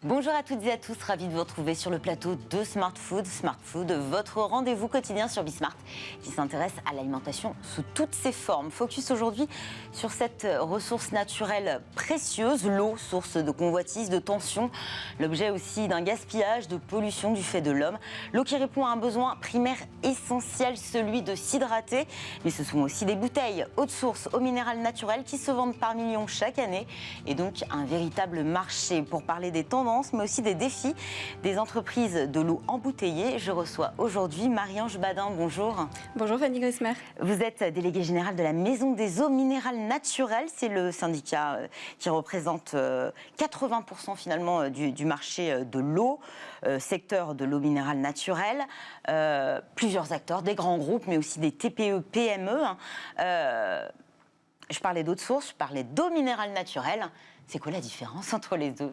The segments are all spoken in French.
Bonjour à toutes et à tous, ravi de vous retrouver sur le plateau de Smart Food. Smart Food, votre rendez-vous quotidien sur Bismart qui s'intéresse à l'alimentation sous toutes ses formes. Focus aujourd'hui sur cette ressource naturelle précieuse, l'eau, source de convoitise, de tension, l'objet aussi d'un gaspillage, de pollution du fait de l'homme. L'eau qui répond à un besoin primaire essentiel, celui de s'hydrater. Mais ce sont aussi des bouteilles, eau de source, eau minérale naturelle qui se vendent par millions chaque année. Et donc un véritable marché. Pour parler des tendances, mais aussi des défis des entreprises de l'eau embouteillée. Je reçois aujourd'hui Marie-Ange Badin. Bonjour. Bonjour Fanny Grismer. Vous êtes déléguée générale de la Maison des eaux minérales naturelles. C'est le syndicat qui représente 80% finalement du marché de l'eau, secteur de l'eau minérale naturelle. Plusieurs acteurs, des grands groupes, mais aussi des TPE, PME. Je parlais d'eau de source, je parlais d'eau minérale naturelle. C'est quoi la différence entre les deux ?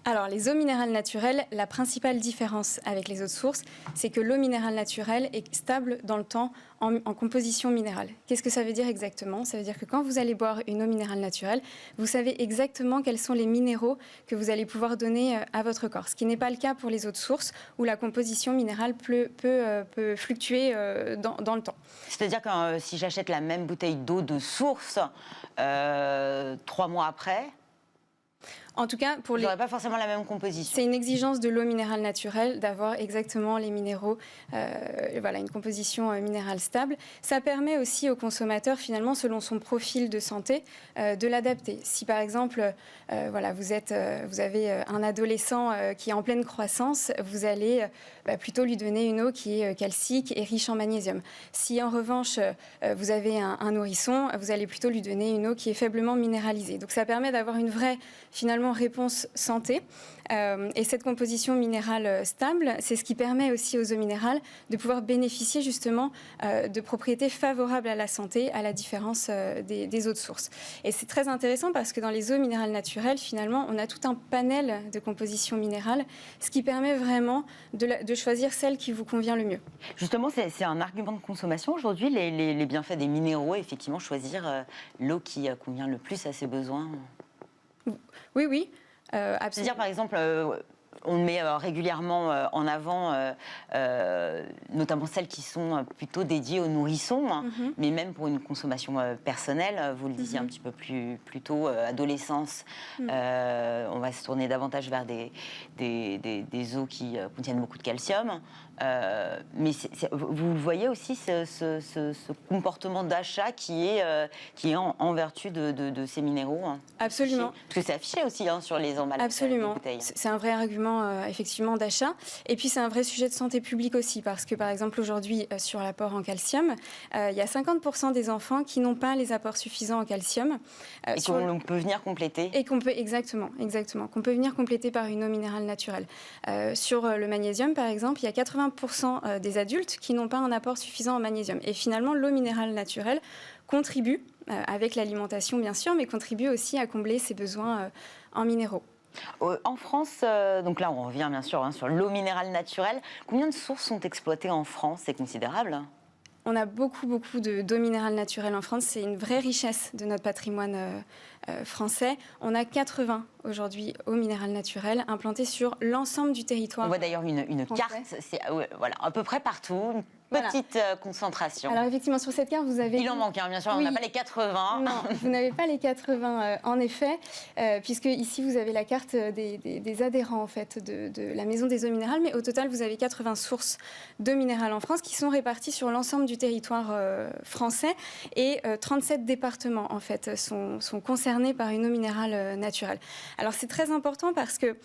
Alors, les eaux minérales naturelles, la principale différence avec les eaux de source, c'est que l'eau minérale naturelle est stable dans le temps en composition minérale. Qu'est-ce que ça veut dire exactement ? Ça veut dire que quand vous allez boire une eau minérale naturelle, vous savez exactement quels sont les minéraux que vous allez pouvoir donner à votre corps. Ce qui n'est pas le cas pour les eaux de source, où la composition minérale peut fluctuer dans le temps. C'est-à-dire que si j'achète la même bouteille d'eau de source 3 mois après... En tout cas, vous n'aurez pas forcément la même composition. C'est une exigence de l'eau minérale naturelle d'avoir exactement les minéraux, une composition minérale stable. Ça permet aussi au consommateur, finalement, selon son profil de santé, de l'adapter. Si par exemple, vous avez un adolescent qui est en pleine croissance, vous allez plutôt lui donner une eau qui est calcique et riche en magnésium. Si en revanche, vous avez un nourrisson, vous allez plutôt lui donner une eau qui est faiblement minéralisée. Donc ça permet d'avoir une vraie, finalement, réponse santé. Et cette composition minérale stable, c'est ce qui permet aussi aux eaux minérales de pouvoir bénéficier justement de propriétés favorables à la santé, à la différence des eaux de source. Et c'est très intéressant parce que dans les eaux minérales naturelles, finalement, on a tout un panel de compositions minérales, ce qui permet vraiment de choisir celle qui vous convient le mieux. Justement, c'est un argument de consommation aujourd'hui, les bienfaits des minéraux, effectivement, choisir l'eau qui convient le plus à ses besoins. Oui. C'est-à-dire, par exemple, on met régulièrement en avant, notamment celles qui sont plutôt dédiées aux nourrissons, mais même pour une consommation personnelle, vous le disiez un petit peu plus tôt, adolescence, on va se tourner davantage vers des eaux qui contiennent beaucoup de calcium. Mais vous voyez aussi ce comportement d'achat qui est en vertu de ces minéraux. Absolument. Parce que c'est affiché aussi sur les emballages. Absolument. Des bouteilles. C'est un vrai argument effectivement d'achat. Et puis c'est un vrai sujet de santé publique aussi, parce que par exemple aujourd'hui sur l'apport en calcium, il y a 50% des enfants qui n'ont pas les apports suffisants en calcium. Et qu'on peut venir compléter. Et qu'on peut exactement, qu'on peut venir compléter par une eau minérale naturelle. Sur le magnésium par exemple, il y a 80% des adultes qui n'ont pas un apport suffisant en magnésium. Et finalement, l'eau minérale naturelle contribue, avec l'alimentation bien sûr, mais contribue aussi à combler ses besoins en minéraux. En France, donc là on revient bien sûr sur l'eau minérale naturelle. Combien de sources sont exploitées en France ? C'est considérable ? On a beaucoup d'eau minérale naturelle en France. C'est une vraie richesse de notre patrimoine français. On a 80 aujourd'hui eaux minérales naturelles implantées sur l'ensemble du territoire. On voit d'ailleurs une carte, c'est à peu près partout. Petite concentration. Alors effectivement, sur cette carte, vous avez... Il en manque, bien sûr, oui. On n'a pas les 80. Non, vous n'avez pas les 80, en effet, puisque ici, vous avez la carte des adhérents, en fait, de la Maison des eaux minérales, mais au total, vous avez 80 sources d'eau minérale en France qui sont réparties sur l'ensemble du territoire français, et 37 départements, en fait, sont concernés par une eau minérale naturelle. Alors, c'est très important parce que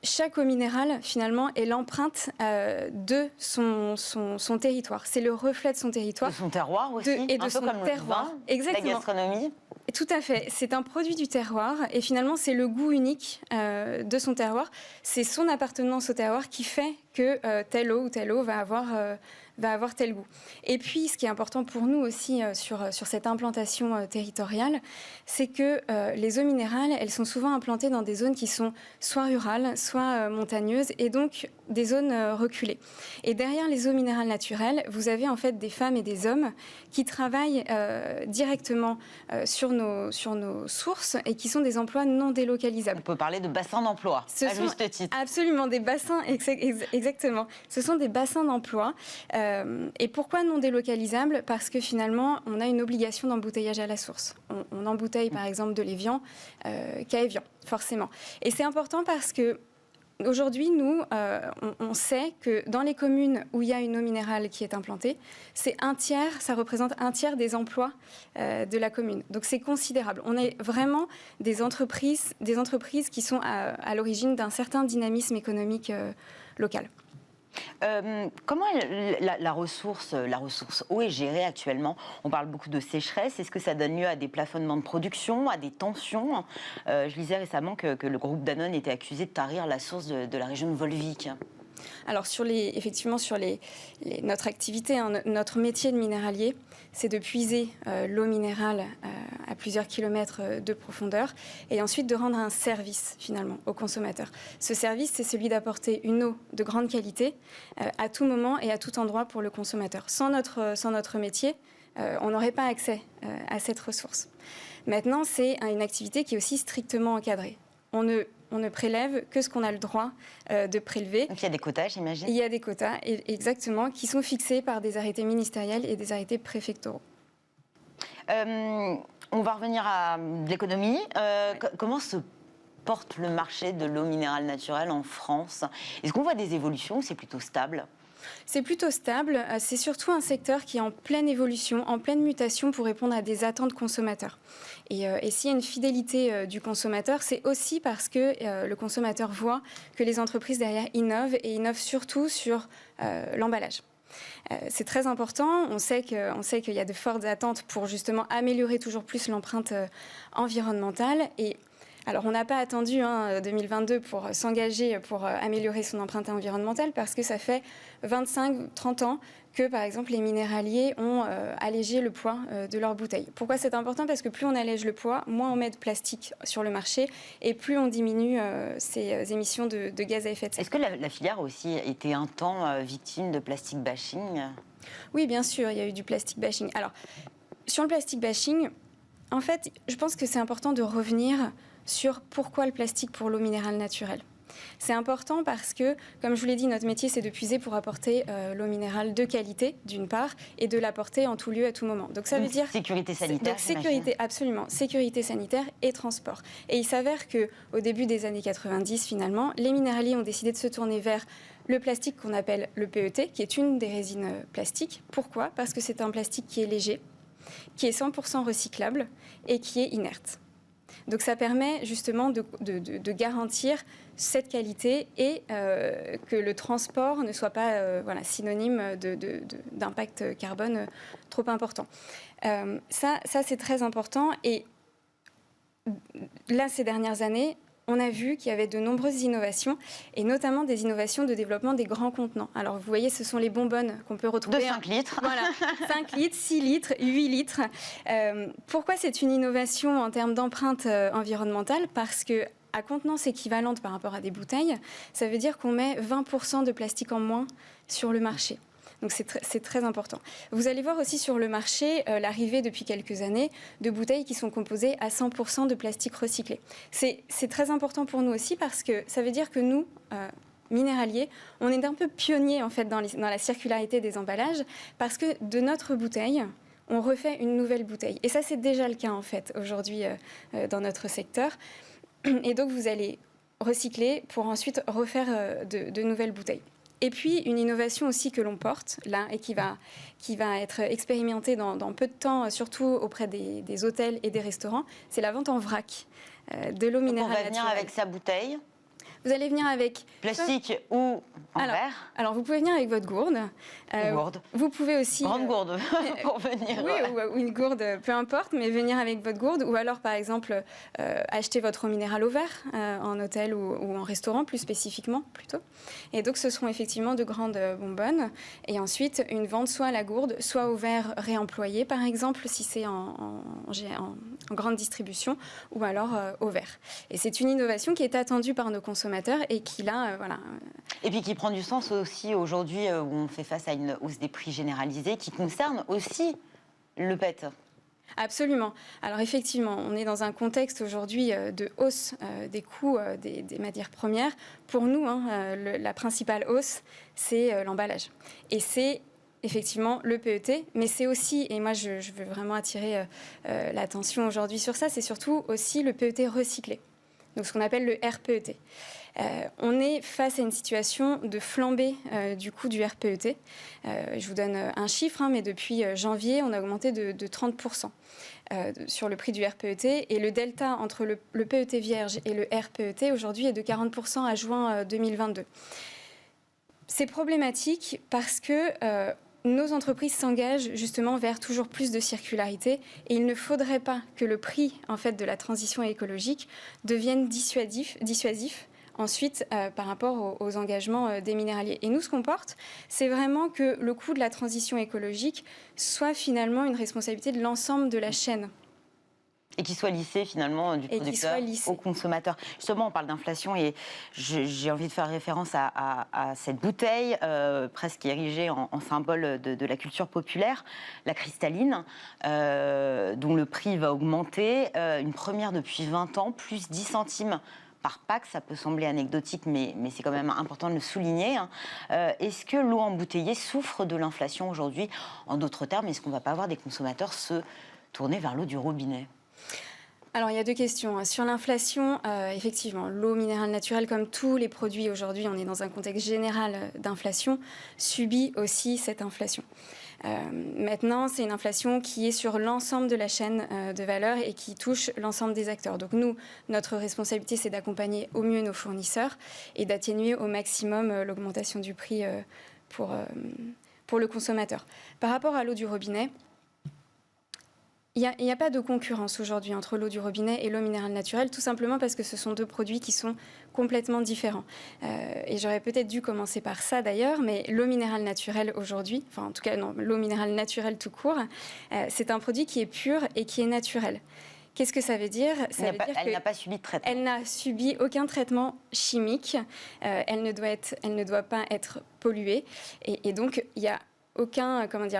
chaque eau minérale, finalement, est l'empreinte de son territoire. C'est le reflet de son territoire. De son terroir aussi. Et de son comme terroir. Le vin, exactement. La gastronomie. Tout à fait. C'est un produit du terroir. Et finalement, c'est le goût unique de son terroir. C'est son appartenance au terroir qui fait que telle eau ou telle eau va avoir tel goût. Et puis, ce qui est important pour nous aussi sur cette implantation territoriale, c'est que les eaux minérales, elles sont souvent implantées dans des zones qui sont soit rurales, soit montagneuses, et donc des zones reculées. Et derrière les eaux minérales naturelles, vous avez en fait des femmes et des hommes qui travaillent directement sur nos sources et qui sont des emplois non délocalisables. On peut parler de bassins d'emploi, à juste titre. Absolument, des bassins, exactement. Ce sont des bassins d'emploi. Et pourquoi non délocalisables ? Parce que finalement, on a une obligation d'embouteillage à la source. On embouteille par exemple de l'Évian qu'à Évian, forcément. Et c'est important parce que aujourd'hui, nous, on sait que dans les communes où il y a une eau minérale qui est implantée, ça représente un tiers des emplois de la commune. Donc c'est considérable. On est vraiment des entreprises qui sont à l'origine d'un certain dynamisme économique local. Comment la ressource eau est gérée actuellement ? On parle beaucoup de sécheresse. Est-ce que ça donne lieu à des plafonnements de production, à des tensions ? Je lisais récemment que le groupe Danone était accusé de tarir la source de la région de Volvic. Alors effectivement sur notre activité, notre métier de minéralier, c'est de puiser l'eau minérale à plusieurs kilomètres de profondeur et ensuite de rendre un service finalement aux consommateurs. Ce service, c'est celui d'apporter une eau de grande qualité à tout moment et à tout endroit pour le consommateur. Sans notre métier, on n'aurait pas accès à cette ressource. Maintenant, c'est une activité qui est aussi strictement encadrée. On ne prélève que ce qu'on a le droit de prélever. Donc il y a des quotas, j'imagine ? Il y a des quotas, exactement, qui sont fixés par des arrêtés ministériels et des arrêtés préfectoraux. On va revenir à l'économie. Comment se porte le marché de l'eau minérale naturelle en France ? Est-ce qu'on voit des évolutions ou c'est plutôt stable ? C'est plutôt stable. C'est surtout un secteur qui est en pleine évolution, en pleine mutation pour répondre à des attentes consommateurs. Et s'il y a une fidélité du consommateur, c'est aussi parce que le consommateur voit que les entreprises derrière innovent et innovent surtout sur l'emballage. C'est très important. On sait qu'il y a de fortes attentes pour justement améliorer toujours plus l'empreinte environnementale. Et alors, on n'a pas attendu 2022 pour s'engager pour améliorer son empreinte environnementale parce que ça fait 25-30 ans que, par exemple, les minéraliers ont allégé le poids de leurs bouteilles. Pourquoi c'est important ? Parce que plus on allège le poids, moins on met de plastique sur le marché et plus on diminue ces émissions de gaz à effet de serre. Est-ce que la filière a aussi été un temps victime de plastic bashing ? Oui, bien sûr, il y a eu du plastic bashing. Alors, sur le plastic bashing, en fait, je pense que c'est important de revenir sur pourquoi le plastique pour l'eau minérale naturelle. C'est important parce que, comme je vous l'ai dit, notre métier, c'est de puiser pour apporter l'eau minérale de qualité, d'une part, et de l'apporter en tout lieu, à tout moment. Donc ça veut dire... Sécurité sanitaire, absolument. Sécurité sanitaire et transport. Et il s'avère qu'au début des années 90, finalement, les minéraliers ont décidé de se tourner vers le plastique qu'on appelle le PET, qui est une des résines plastiques. Pourquoi ? Parce que c'est un plastique qui est léger, qui est 100% recyclable et qui est inerte. Donc ça permet justement de garantir cette qualité et que le transport ne soit pas synonyme d'impact carbone trop important. Ça c'est très important. Et là, ces dernières années, on a vu qu'il y avait de nombreuses innovations, et notamment des innovations de développement des grands contenants. Alors, vous voyez, ce sont les bonbonnes qu'on peut retrouver. De 5 litres. Voilà, 5 litres, 6 litres, 8 litres. Pourquoi c'est une innovation en termes d'empreinte environnementale ? Parce que, à contenance équivalente par rapport à des bouteilles, ça veut dire qu'on met 20% de plastique en moins sur le marché. Donc c'est très important. Vous allez voir aussi sur le marché l'arrivée depuis quelques années de bouteilles qui sont composées à 100% de plastique recyclé. C'est très important pour nous aussi parce que ça veut dire que nous, minéraliers, on est un peu pionniers en fait dans la circularité des emballages parce que de notre bouteille, on refait une nouvelle bouteille. Et ça, c'est déjà le cas en fait aujourd'hui dans notre secteur. Et donc vous allez recycler pour ensuite refaire de nouvelles bouteilles. Et puis, une innovation aussi que l'on porte, là, et qui va être expérimentée dans peu de temps, surtout auprès des hôtels et des restaurants, c'est la vente en vrac de l'eau minérale naturelle. On va venir avec sa bouteille. Vous allez venir avec... Plastique ou en verre? Alors, vous pouvez venir avec votre gourde. Gourde. Vous pouvez aussi... Grande gourde, pour venir. Oui, ou une gourde, peu importe, mais venir avec votre gourde. Ou alors, par exemple, acheter votre eau minérale au verre, en hôtel ou en restaurant, plus spécifiquement, plutôt. Et donc, ce seront effectivement de grandes bonbonnes. Et ensuite, une vente soit à la gourde, soit au verre réemployé, par exemple, si c'est en grande distribution, ou alors au verre. Et c'est une innovation qui est attendue par nos consommateurs et qui, là, voilà... Et puis qui prend du sens aussi aujourd'hui où on fait face à une hausse des prix généralisée qui concerne aussi le PET. Absolument. Alors effectivement, on est dans un contexte aujourd'hui de hausse des coûts des matières premières. Pour nous, la principale hausse, c'est l'emballage. Et c'est effectivement le PET, mais c'est aussi, et moi je veux vraiment attirer l'attention aujourd'hui sur ça, c'est surtout aussi le PET recyclé. Donc ce qu'on appelle le RPET. On est face à une situation de flambée du coût du RPET. Je vous donne un chiffre, mais depuis janvier, on a augmenté de 30% sur le prix du RPET. Et le delta entre le PET vierge et le RPET, aujourd'hui, est de 40% à juin 2022. C'est problématique parce que... nos entreprises s'engagent justement vers toujours plus de circularité et il ne faudrait pas que le prix en fait, de la transition écologique devienne dissuasif ensuite par rapport aux engagements des minéraliers. Et nous, ce qu'on porte, c'est vraiment que le coût de la transition écologique soit finalement une responsabilité de l'ensemble de la chaîne. Et qui soit lissé finalement du producteur au consommateur. Justement, on parle d'inflation et j'ai envie de faire référence à cette bouteille presque érigée en symbole de la culture populaire, la cristalline, dont le prix va augmenter. Une première depuis 20 ans, plus 10 centimes par pack. Ça peut sembler anecdotique, mais c'est quand même important de le souligner. Est-ce que l'eau embouteillée souffre de l'inflation aujourd'hui? En d'autres termes, est-ce qu'on ne va pas avoir des consommateurs se tourner vers l'eau du robinet? Alors, il y a deux questions. Sur l'inflation, effectivement, l'eau minérale naturelle, comme tous les produits aujourd'hui, on est dans un contexte général d'inflation, subit aussi cette inflation. Maintenant, c'est une inflation qui est sur l'ensemble de la chaîne de valeur et qui touche l'ensemble des acteurs. Donc nous, notre responsabilité, c'est d'accompagner au mieux nos fournisseurs et d'atténuer au maximum l'augmentation du prix pour le consommateur. Par rapport à l'eau du robinet, il n'y a pas de concurrence aujourd'hui entre l'eau du robinet et l'eau minérale naturelle, tout simplement parce que ce sont deux produits qui sont complètement différents. Et j'aurais peut-être dû commencer par ça d'ailleurs, mais l'eau minérale naturelle aujourd'hui, enfin en tout cas non, l'eau minérale naturelle tout court, c'est un produit qui est pur et qui est naturel. Qu'est-ce que ça veut dire? Elle n'a pas subi de traitement. Elle n'a subi aucun traitement chimique. Elle ne doit pas être polluée. Et donc, il y a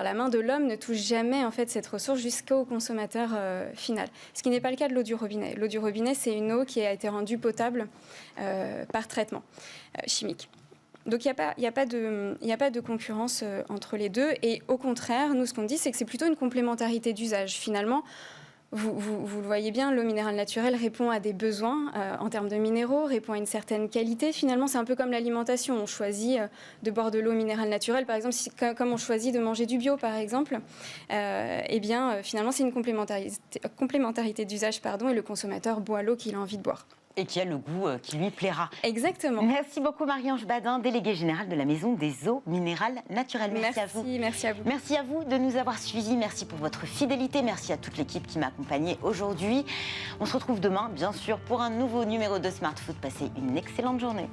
la main de l'homme ne touche jamais en fait cette ressource jusqu'au consommateur final. Ce qui n'est pas le cas de l'eau du robinet. L'eau du robinet, c'est une eau qui a été rendue potable par traitement chimique. Donc il n'y a pas de concurrence entre les deux. Et au contraire, nous, ce qu'on dit, c'est que c'est plutôt une complémentarité d'usage. Finalement, vous le voyez bien, l'eau minérale naturelle répond à des besoins en termes de minéraux, répond à une certaine qualité. Finalement, c'est un peu comme l'alimentation. On choisit de boire de l'eau minérale naturelle, par exemple, comme on choisit de manger du bio, par exemple. Finalement, c'est une complémentarité d'usage, et le consommateur boit l'eau qu'il a envie de boire. Et qui a le goût qui lui plaira. Exactement. Merci beaucoup Marie-Ange Badin, déléguée générale de la Maison des Eaux Minérales Naturelles. Merci à vous. Merci à vous. Merci à vous de nous avoir suivis. Merci pour votre fidélité. Merci à toute l'équipe qui m'a accompagnée aujourd'hui. On se retrouve demain, bien sûr, pour un nouveau numéro de Smart Food. Passez une excellente journée.